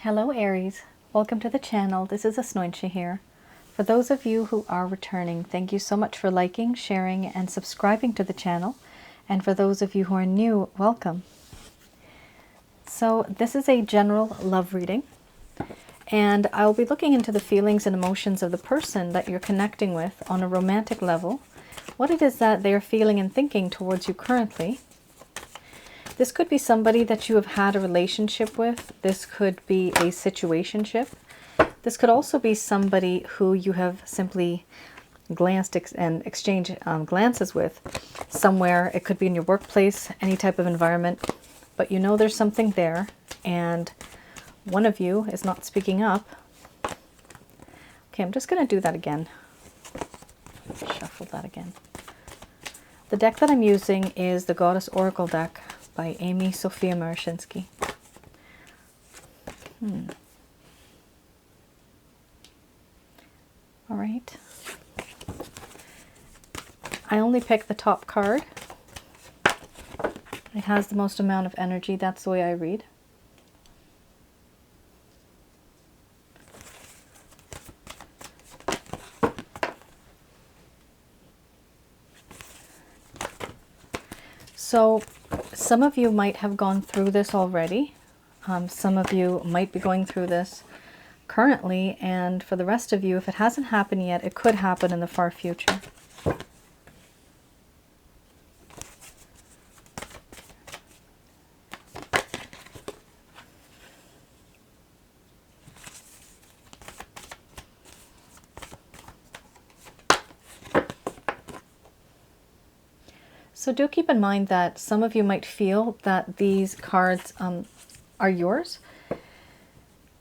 Hello Aries, welcome to the channel. This is Asnointia here. For those of you who are returning, thank you so much for liking, sharing, and subscribing to the channel. And for those of you who are new, welcome. So this is a general love reading, and I'll be looking into the feelings and emotions of the person that you're connecting with on a romantic level, what it is that they are feeling and thinking towards you currently. This could be somebody that you have had a relationship with. This could be a situationship. This could also be somebody who you have simply glanced and exchanged glances with somewhere. It could be in your workplace, any type of environment, but you know there's something there and one of you is not speaking up. Okay, I'm just going to do that again. Shuffle that again. The deck that I'm using is the Goddess Oracle deck by Amy Sophia Marashinsky. All right. I only picked the top card. It has the most amount of energy. That's the way I read. So some of you might have gone through this already. Some of you might be going through this currently, and for the rest of you, if it hasn't happened yet, it could happen in the far future. So do keep in mind that some of you might feel that these cards are yours.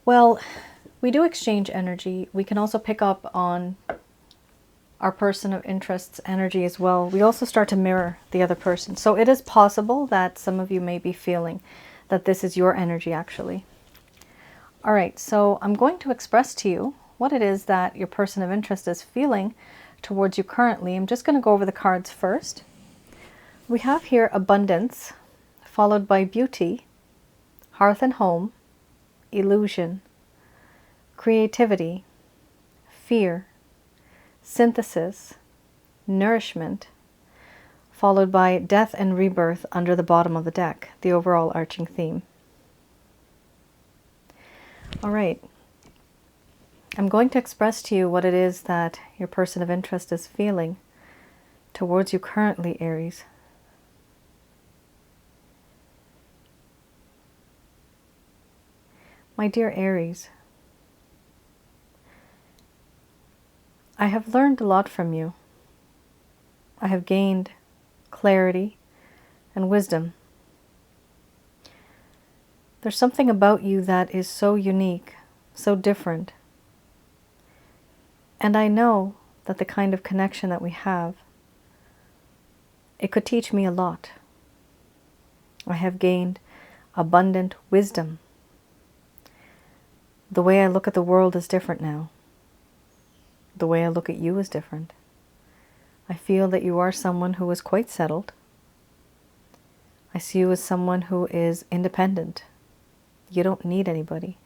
Well, we do exchange energy. We can also pick up on our person of interest's energy as well. We also start to mirror the other person. So it is possible that some of you may be feeling that this is your energy actually. All right, so I'm going to express to you what it is that your person of interest is feeling towards you currently. I'm just going to go over the cards first. We have here abundance, followed by beauty, hearth and home, illusion, creativity, fear, synthesis, nourishment, followed by death and rebirth under the bottom of the deck, the overall arching theme. All right. I'm going to express to you what it is that your person of interest is feeling towards you currently, Aries. My dear Aries, I have learned a lot from you. I have gained clarity and wisdom. There's something about you that is so unique, so different. And I know that the kind of connection that we have, it could teach me a lot. I have gained abundant wisdom. The way I look at the world is different now. The way I look at you is different. I feel that you are someone who is quite settled. I see you as someone who is independent. You don't need anybody.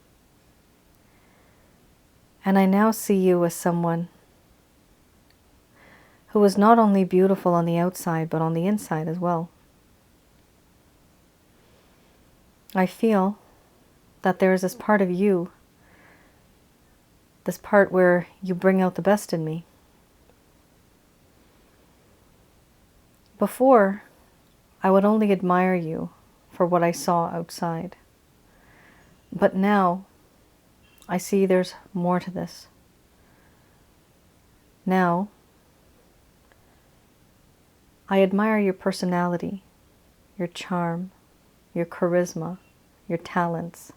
And I now see you as someone who is not only beautiful on the outside, but on the inside as well. I feel that there is this part of you, this part where you bring out the best in me. Before, I would only admire you for what I saw outside. But now, I see there's more to this. Now, I admire your personality, your charm, your charisma, your talents.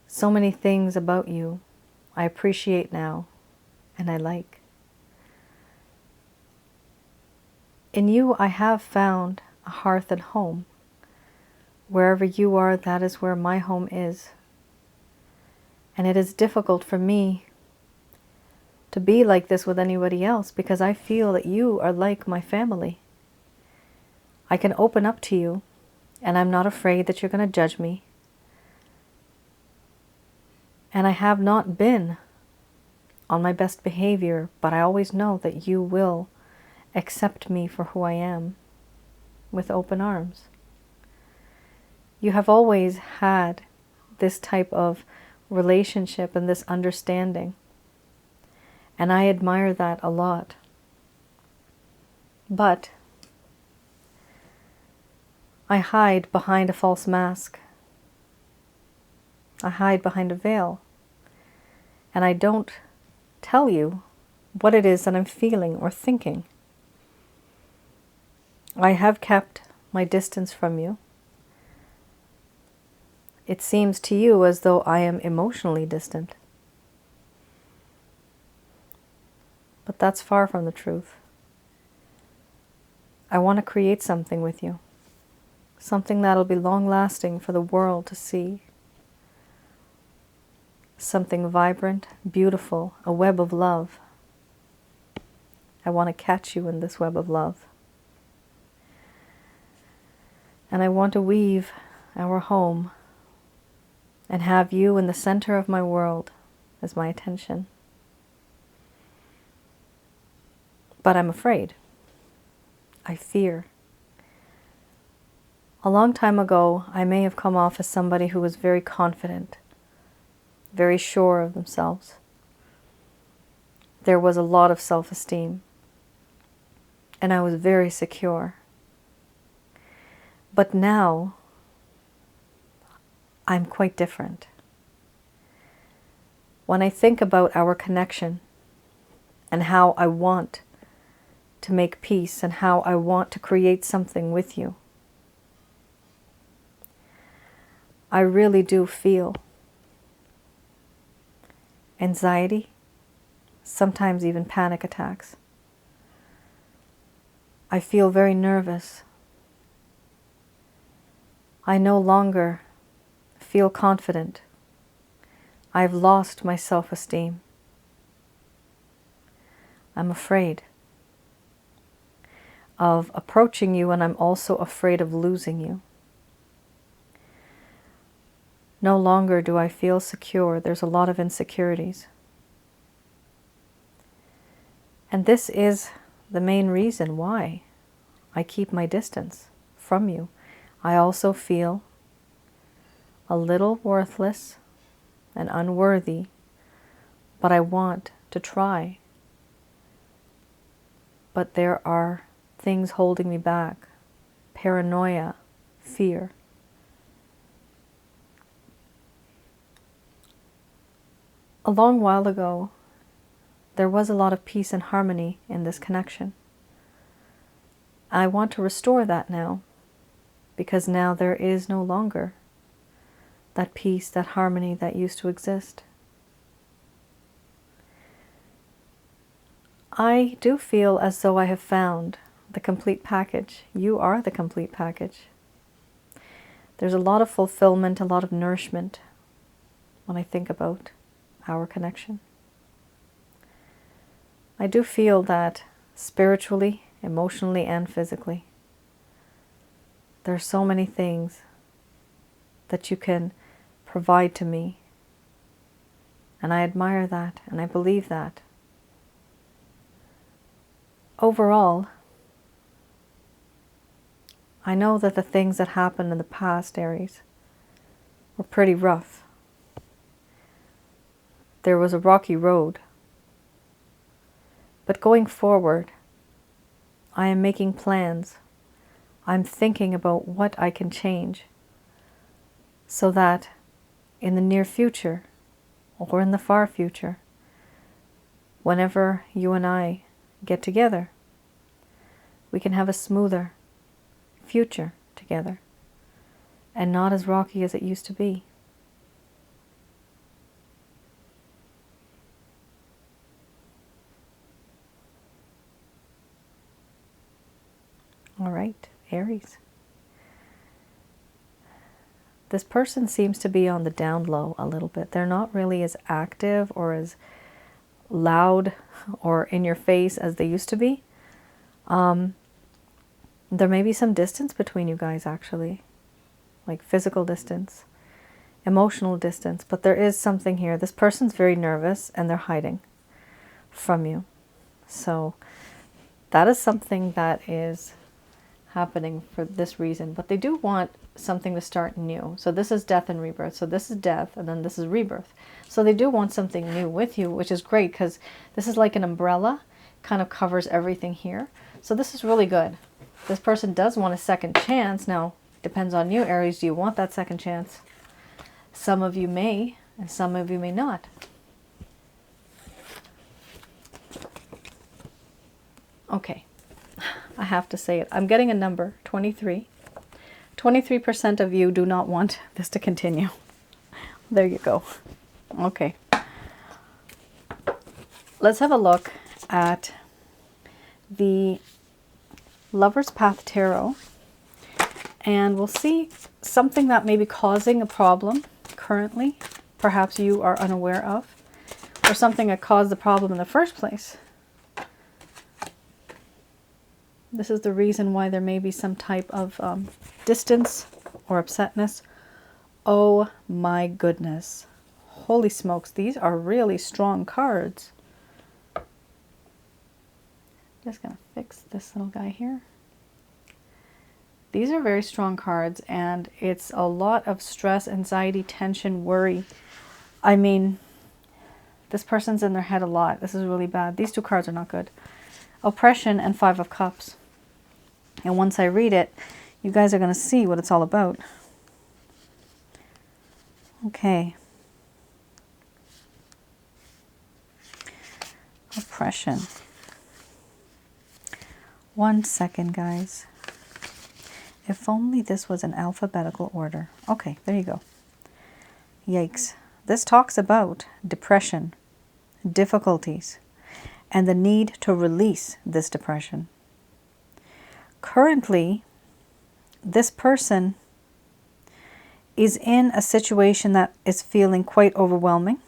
So many things about you I appreciate now, and I like. In you, I have found a hearth and home. Wherever you are, that is where my home is. And it is difficult for me to be like this with anybody else because I feel that you are like my family. I can open up to you, and I'm not afraid that you're going to judge me. And I have not been on my best behavior, but I always know that you will accept me for who I am with open arms. You have always had this type of relationship and this understanding, and I admire that a lot. But I hide behind a false mask. I hide behind a veil, and I don't tell you what it is that I'm feeling or thinking. I have kept my distance from you. It seems to you as though I am emotionally distant. But that's far from the truth. I want to create something with you. Something that'll be long-lasting for the world to see. Something vibrant, beautiful, a web of love. I want to catch you in this web of love. And I want to weave our home and have you in the center of my world as my attention. But I'm afraid. I fear. A long time ago, I may have come off as somebody who was very confident, very sure of themselves. There was a lot of self-esteem, and I was very secure. But now, I'm quite different. When I think about our connection and how I want to make peace and how I want to create something with you, I really do feel anxiety, sometimes even panic attacks. I feel very nervous. I no longer feel confident. I've lost my self-esteem. I'm afraid of approaching you, and I'm also afraid of losing you. No longer do I feel secure. There's a lot of insecurities. And this is the main reason why I keep my distance from you. I also feel a little worthless and unworthy, but I want to try. But there are things holding me back. Paranoia, fear. A long while ago, there was a lot of peace and harmony in this connection. I want to restore that now, because now there is no longer that peace, that harmony that used to exist. I do feel as though I have found the complete package. You are the complete package. There's a lot of fulfillment, a lot of nourishment when I think about our connection. I do feel that spiritually, emotionally, and physically, there are so many things that you can provide to me. And I admire that, and I believe that. Overall, I know that the things that happened in the past, Aries, were pretty rough. There was a rocky road. But going forward, I am making plans. I'm thinking about what I can change so that in the near future or in the far future, whenever you and I get together, we can have a smoother future together and not as rocky as it used to be. All right, Aries. This person seems to be on the down low a little bit. They're not really as active or as loud or in your face as they used to be. There may be some distance between you guys, actually, like physical distance. emotional distance, but there is something here. This person's very nervous and they're hiding from you. So that is something that is happening for this reason, but they do want something to start new. So this is death and rebirth. So this is death and then this is rebirth. So they do want something new with you, which is great because this is like an umbrella, kind of covers everything here. So this is really good. This person does want a second chance. Now, depends on you, Aries. Do you want that second chance? Some of you may, and some of you may not. Okay, I have to say it. I'm getting a number, 23. 23% of you do not want this to continue. There you go. Okay. Let's have a look at the Lover's Path Tarot. And we'll see something that may be causing a problem currently, perhaps you are unaware of, or something that caused the problem in the first place. This is the reason why there may be some type of distance or upsetness. Oh my goodness. Holy smokes, these are really strong cards. Just gonna fix this little guy here. These are very strong cards, and it's a lot of stress, anxiety, tension, worry. I mean, this person's in their head a lot. This is really bad. These two cards are not good. Oppression and Five of Cups. And once I read it, you guys are going to see what it's all about. Okay. Oppression. 1 second, guys. If only this was in alphabetical order. Okay, there you go. Yikes. This talks about depression, difficulties, and the need to release this depression. Currently, this person is in a situation that is feeling quite overwhelming,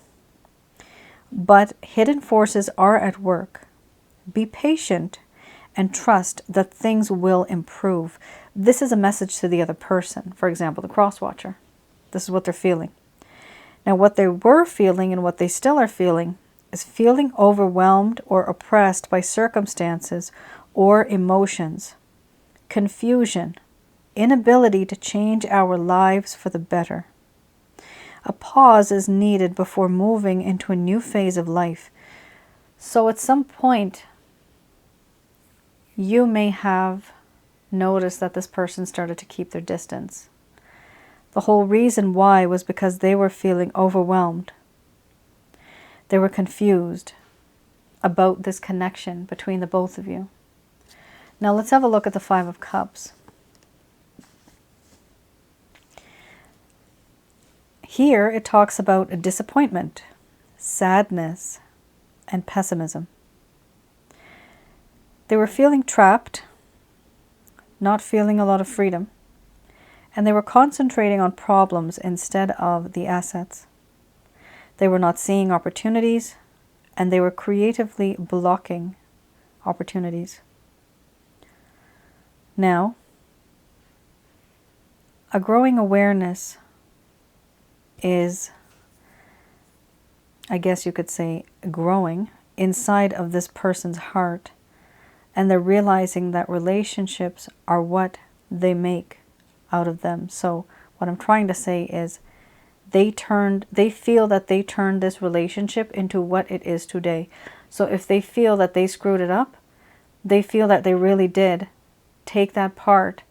but hidden forces are at work. Be patient and trust that things will improve. This is a message to the other person. For example, the cross watcher. This is what they're feeling. Now, what they were feeling and what they still are feeling is feeling overwhelmed or oppressed by circumstances or emotions, confusion, inability to change our lives for the better. A pause is needed before moving into a new phase of life. So at some point, you may have noticed that this person started to keep their distance. The whole reason why was because they were feeling overwhelmed. They were confused about this connection between the both of you. Now let's have a look at the Five of Cups. Here it talks about a disappointment, sadness, and pessimism. They were feeling trapped, not feeling a lot of freedom, and they were concentrating on problems instead of the assets. They were not seeing opportunities, and they were creatively blocking opportunities. Now, a growing awareness is, I guess you could say, growing inside of this person's heart, and they're realizing that relationships are what they make out of them. So what I'm trying to say is they feel that they turned this relationship into what it is today. So if they feel that they screwed it up, they feel that they really did take that part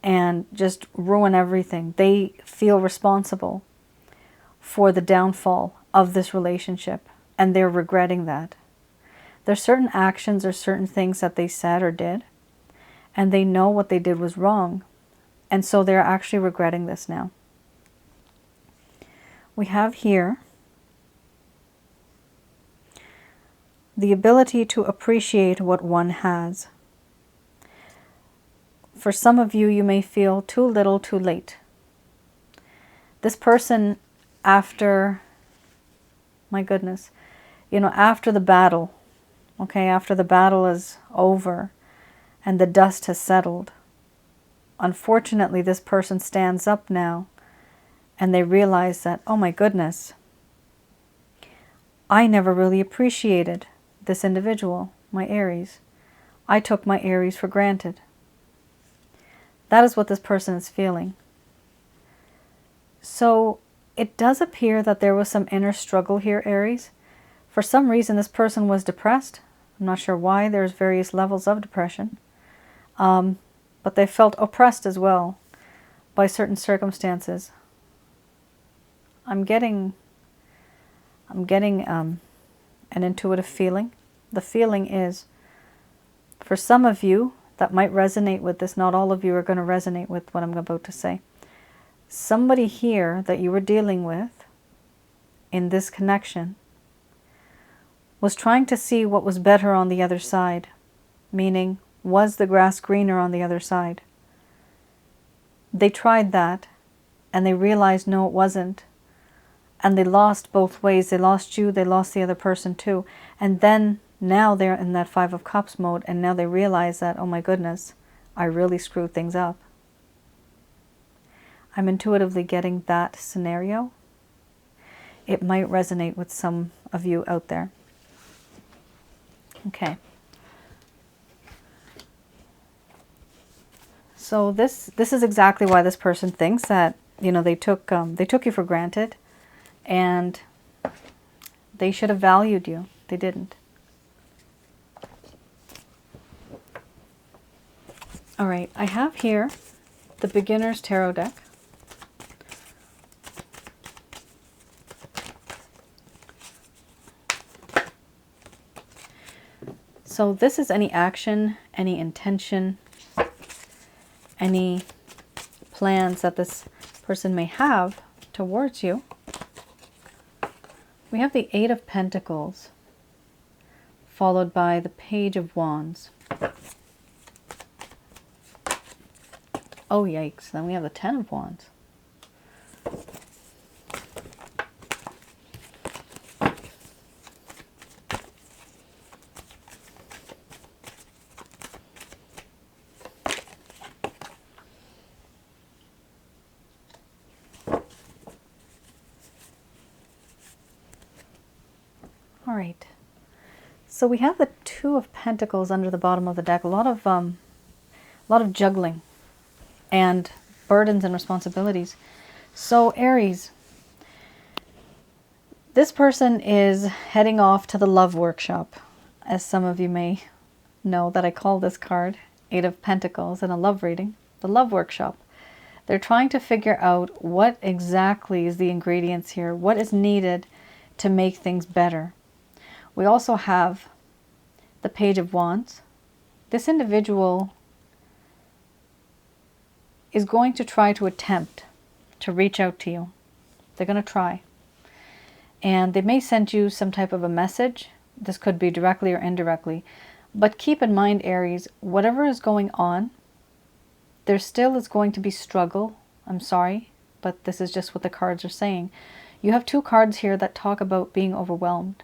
and just ruin everything. They feel responsible for the downfall of this relationship, and they're regretting that. There's certain actions or certain things that they said or did, and they know what they did was wrong, and so they're actually regretting this now. We have here the ability to appreciate what one has. For some of you, you may feel too little, too late. This person, after, my goodness, after the battle, okay, after the battle is over and the dust has settled, unfortunately, this person stands up now and they realize that, oh my goodness, I never really appreciated this individual, my Aries. I took my Aries for granted. That is what this person is feeling. So it does appear that there was some inner struggle here, Aries. For some reason, this person was depressed. I'm not sure why. There's various levels of depression. But they felt oppressed as well by certain circumstances. I'm getting an intuitive feeling. The feeling is, for some of you that might resonate with this, not all of you are going to resonate with what I'm about to say. Somebody here that you were dealing with in this connection was trying to see what was better on the other side, meaning, was the grass greener on the other side? They tried that, and they realized no, it wasn't. And they lost both ways. They lost you, they lost the other person too. And then now they're in that Five of Cups mode, and now they realize that, oh my goodness, I really screwed things up. I'm intuitively getting that scenario. It might resonate with some of you out there. Okay. So this is exactly why this person thinks that, you know, they took you for granted, and they should have valued you. They didn't. All right, I have here the Beginner's Tarot deck. So this is any action, any intention, any plans that this person may have towards you. We have the Eight of Pentacles, followed by the Page of Wands. Oh, yikes. Then we have the Ten of Wands. All right. So we have the Two of Pentacles under the bottom of the deck. A lot of juggling and burdens and responsibilities. So Aries, this person is heading off to the love workshop, as some of you may know that I call this card Eight of Pentacles in a love reading, the love workshop. They're trying to figure out what exactly is the ingredients here, what is needed to make things better. We also have the Page of Wands. This individual is going to try to attempt to reach out to you. They're going to try. And they may send you some type of a message. This could be directly or indirectly. But keep in mind, Aries, whatever is going on, there still is going to be struggle. I'm sorry, but this is just what the cards are saying. You have two cards here that talk about being overwhelmed.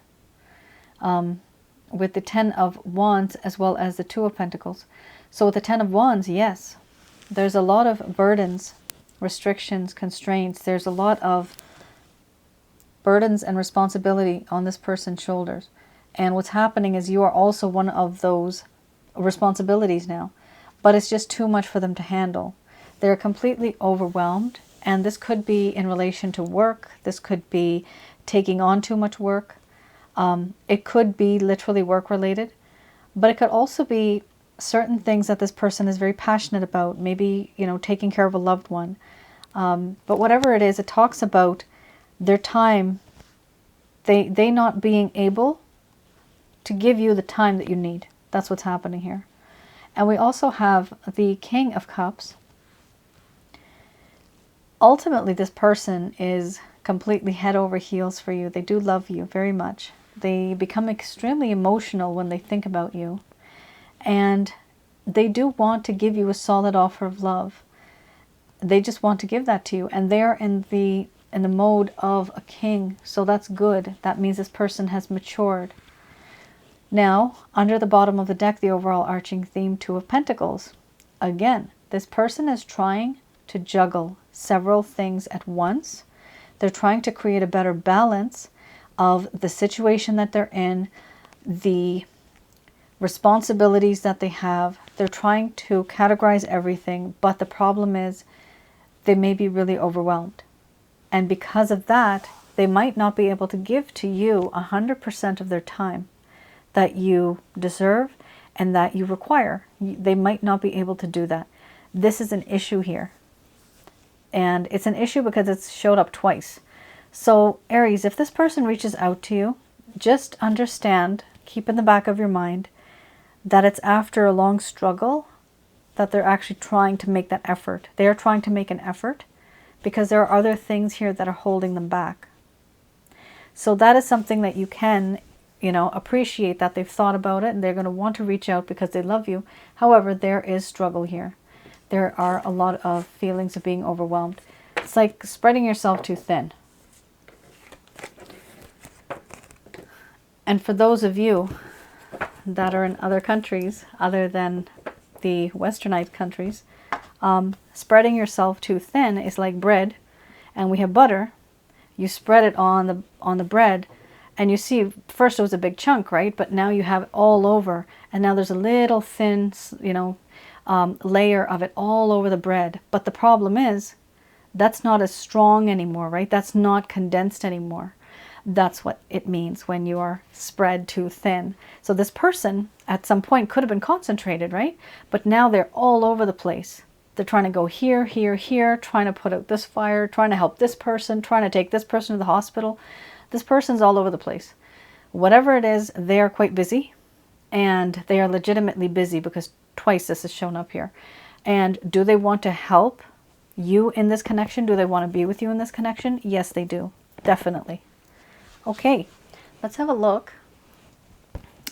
With the Ten of Wands as well as the Two of Pentacles. So with the Ten of Wands, yes, there's a lot of burdens, restrictions, constraints. There's a lot of burdens and responsibility on this person's shoulders. And what's happening is you are also one of those responsibilities now. But it's just too much for them to handle. They're completely overwhelmed. And this could be in relation to work. This could be taking on too much work. It could be literally work related. But it could also be certain things that this person is very passionate about. Maybe, you know, taking care of a loved one. But whatever it is, it talks about their time, they not being able to give you the time that you need. That's what's happening here. And we also have the King of Cups. Ultimately, this person is completely head over heels for you. They do love you very much. They become extremely emotional when they think about you. And they do want to give you a solid offer of love. They just want to give that to you. And they're in the mode of a king. So that's good. That means this person has matured. Now, under the bottom of the deck, the overall arching theme, Two of Pentacles. Again, this person is trying to juggle several things at once. They're trying to create a better balance of the situation that they're in, the responsibilities that they have. They're trying to categorize everything, but the problem is they may be really overwhelmed. And because of that, they might not be able to give to you 100% of their time that you deserve and that you require. They might not be able to do that. This is an issue here. And it's an issue because it's showed up twice. So Aries, if this person reaches out to you, just understand, keep in the back of your mind, that it's after a long struggle that they're actually trying to make that effort. They are trying to make an effort because there are other things here that are holding them back. So that is something that you can, appreciate, that they've thought about it and they're going to want to reach out because they love you. However, there is struggle here. There are a lot of feelings of being overwhelmed. It's like spreading yourself too thin. And for those of you that are in other countries other than the westernized countries, spreading yourself too thin is like bread, and we have butter. You spread it on the bread, and you see first it was a big chunk, right? But now you have it all over, and now there's a little thin, layer of it all over the bread. But the problem is that's not as strong anymore, right? That's not condensed anymore. That's what it means when you are spread too thin. So this person at some point could have been concentrated, right? But now they're all over the place. They're trying to go here, here, here, trying to put out this fire, trying to help this person, trying to take this person to the hospital. This person's all over the place. Whatever it is, they are quite busy, and they are legitimately busy because twice this has shown up here. And do they want to help you in this connection? Do they want to be with you in this connection? Yes, they do. Definitely. Okay, let's have a look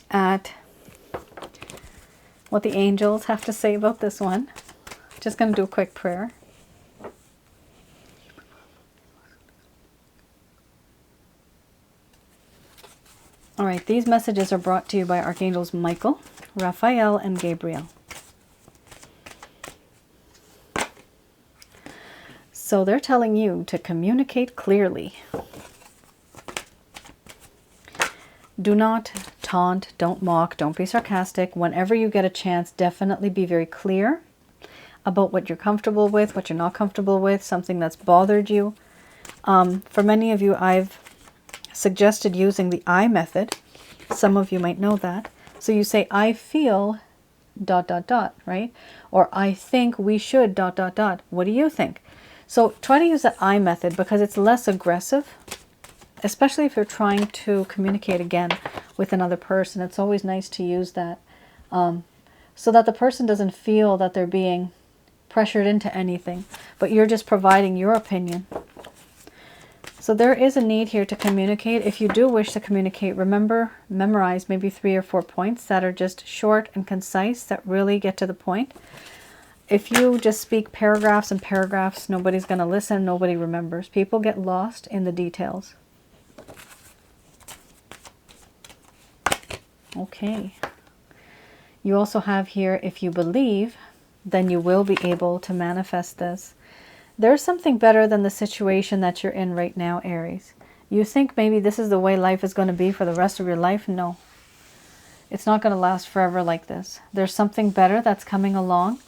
at what the angels have to say about this one. Just going to do a quick prayer. All right, these messages are brought to you by Archangels Michael, Raphael, and Gabriel. So they're telling you to communicate clearly. Do not taunt, don't mock, don't be sarcastic. Whenever you get a chance, definitely be very clear about what you're comfortable with, what you're not comfortable with, something that's bothered you. For many of you, I've suggested using the I method. Some of you might know that. So you say, I feel ... right? Or I think we should ... What do you think? So try to use the I method because it's less aggressive. Especially if you're trying to communicate again with another person. It's always nice to use that so that the person doesn't feel that they're being pressured into anything, but you're just providing your opinion. So there is a need here to communicate. If you do wish to communicate, remember, memorize maybe 3 or 4 points that are just short and concise, that really get to the point. If you just speak paragraphs and paragraphs, nobody's going to listen, nobody remembers. People get lost in the details. Okay. You also have here, if you believe, then you will be able to manifest this. There's something better than the situation that you're in right now, Aries. You think maybe this is the way life is going to be for the rest of your life? No. It's not going to last forever like this. There's something better that's coming along.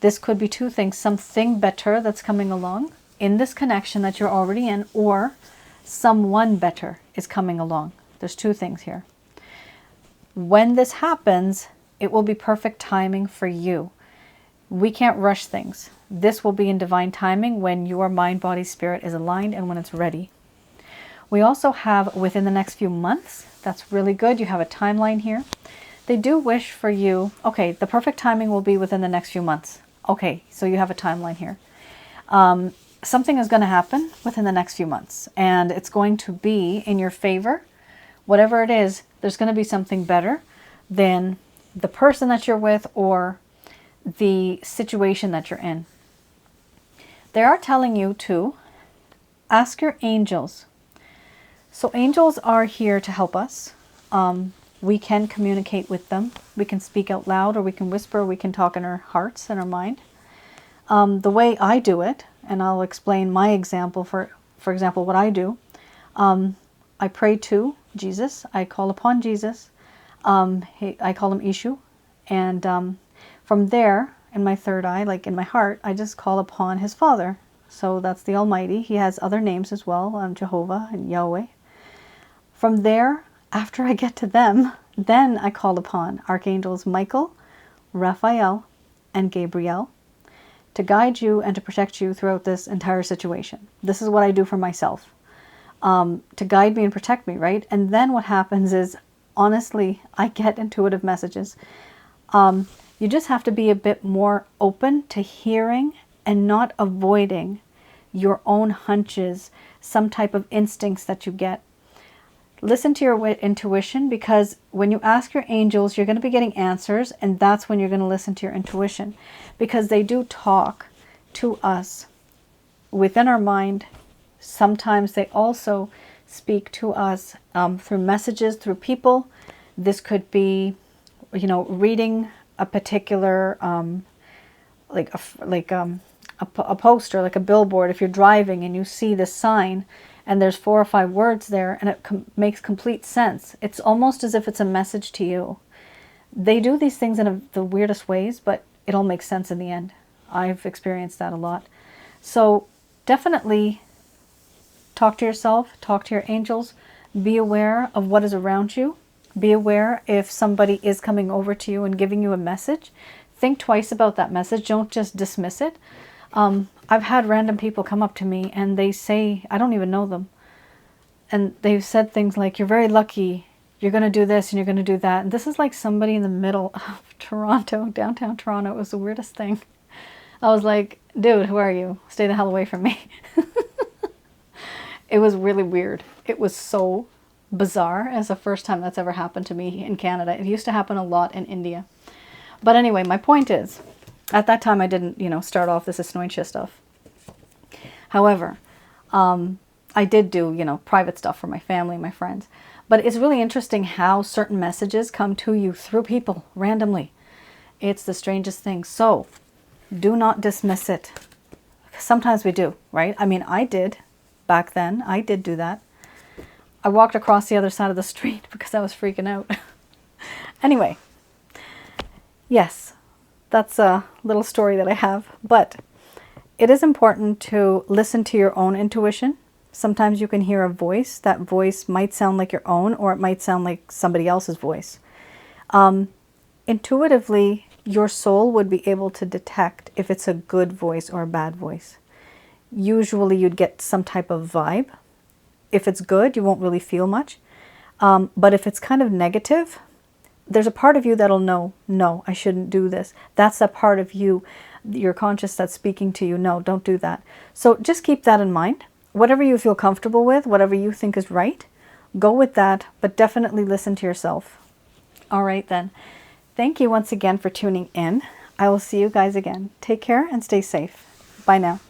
This could be 2 things. Something better that's coming along in this connection that you're already in, or someone better is coming along. There's 2 things here. When this happens, it will be perfect timing for you. We can't rush things. This will be in divine timing when your mind, body, spirit is aligned and when it's ready. We also have within the next few months. That's really good. You have a timeline here. They do wish for you. Okay, the perfect timing will be within the next few months. Okay, so you have a timeline here. Something is going to happen within the next few months, and it's going to be in your favor. Whatever it is, there's going to be something better than the person that you're with or the situation that you're in. They are telling you to ask your angels. So angels are here to help us. We can communicate with them. We can speak out loud, or we can whisper, we can talk in our hearts and our mind. The way I do it, and I'll explain my example. For example, what I do. I pray to Jesus. I call upon Jesus. I call him Ishu. And from there, in my third eye, like in my heart, I just call upon his Father. So that's the Almighty. He has other names as well, Jehovah and Yahweh. From there, after I get to them, then I call upon Archangels Michael, Raphael, and Gabriel to guide you and to protect you throughout this entire situation. This is what I do for myself, to guide me and protect me, right? And then what happens is, honestly, I get intuitive messages. You just have to be a bit more open to hearing and not avoiding your own hunches, some type of instincts that you get. Listen to your intuition, because when you ask your angels, you're going to be getting answers, and that's when you're going to listen to your intuition, because they do talk to us within our mind. Sometimes they also speak to us through messages, through people. This could be, reading a particular, like a poster, like a billboard. If you're driving and you see this sign, and there's 4 or 5 words there, and it makes complete sense. It's almost as if it's a message to you. They do these things in the weirdest ways, but it all makes sense in the end. I've experienced that a lot. So definitely talk to yourself, talk to your angels, be aware of what is around you. Be aware if somebody is coming over to you and giving you a message. Think twice about that message. Don't just dismiss it. I've had random people come up to me and they say, I don't even know them, and they've said things like, you're very lucky, you're going to do this and you're going to do that. And this is like somebody in the middle of Toronto, downtown Toronto. It was the weirdest thing. I was like, dude, who are you? Stay the hell away from me. It was really weird. It was so bizarre. It's the first time that's ever happened to me in Canada. It used to happen a lot in India. But anyway, my point is, at that time I didn't, start off this Asnointia stuff. However, I did do, private stuff for my family, my friends. But it's really interesting how certain messages come to you through people randomly. It's the strangest thing. So do not dismiss it. Sometimes we do, right? I mean, I did back then. I did do that. I walked across the other side of the street because I was freaking out. Anyway, yes, that's a little story that I have. But it is important to listen to your own intuition. Sometimes you can hear a voice. That voice might sound like your own, or it might sound like somebody else's voice. Intuitively, your soul would be able to detect if it's a good voice or a bad voice. Usually you'd get some type of vibe. If it's good, you won't really feel much. But if it's kind of negative, there's a part of you that'll know, no, I shouldn't do this. That's that part of you, your conscious, that's speaking to you, no, don't do that. So just keep that in mind. Whatever you feel comfortable with, whatever you think is right, go with that, but definitely listen to yourself. All right then. Thank you once again for tuning in. I will see you guys again. Take care and stay safe. Bye now.